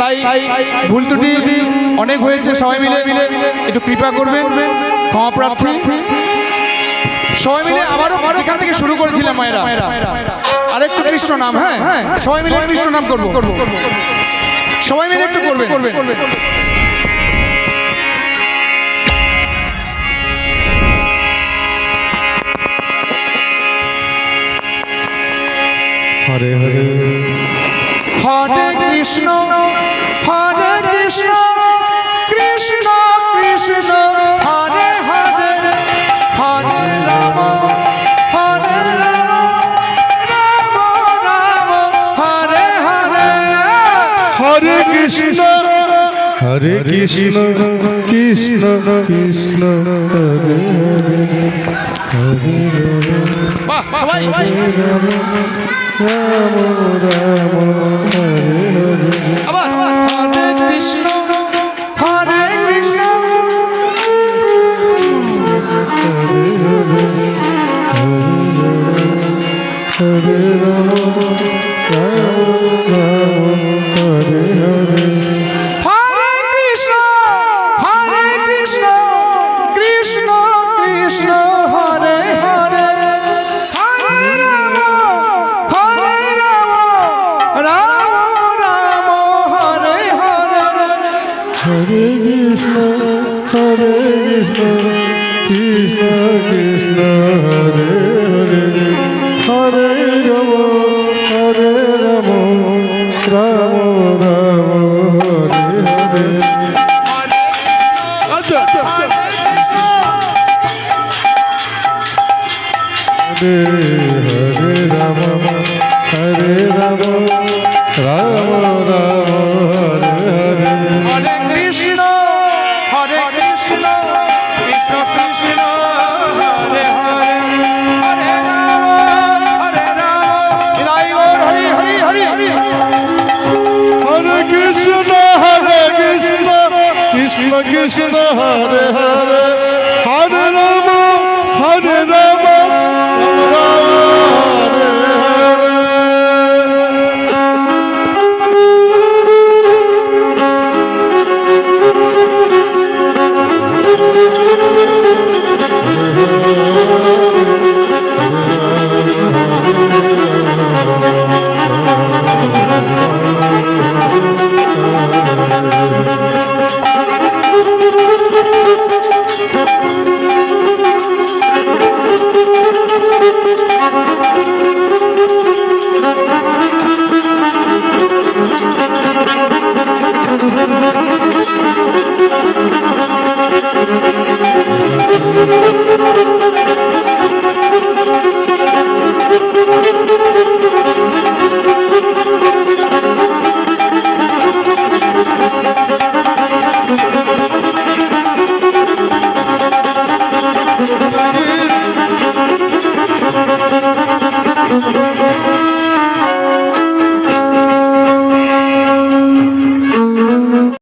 তাই ভুল ত্রুটি অনেক হয়েছে, সবাই মিলে একটু কৃপা করবেন, ক্ষমা প্রার্থী। সবাই মিলে আবারও যেখান থেকে শুরু করেছিলাম মায়েরা, আরেকটু কৃষ্ণ নাম। হ্যাঁ, সবাই মিলে কৃষ্ণ নাম করবো, সবাই মিলে একটু করবেন। হরে হরে হরে কৃষ্ণ কৃষ্ণ কৃষ্ণ হরে হরে, হরে রাম রাম রাম হরে হরে। হরে কৃষ্ণ কৃষ্ণ কৃষ্ণ হরে হরে, হরে বাহ, সবাই রাম রাম রাম হরে হরে। আবার হরে কৃষ্ণ হরে রাম রাম রাম হরে হরে। হরে কৃষ্ণ কৃষ্ণ কৃষ্ণ হরে হরে, হরে রাম রাম রাম হরে হরে। হরে কৃষ্ণ কৃষ্ণ কৃষ্ণ হরে হরে, হরে রাম রাম রাম হরে হরে। আচ্ছা, হরে হরে রাম রাম রাম হরে হরে। হরে কৃষ্ণ কৃষ্ণ কৃষ্ণ হরে হরে, হরে রাম হরি হরি হরি হরি। হরে কৃষ্ণ কৃষ্ণ কৃষ্ণ হরে হরে, হরে রাম হরে হরে।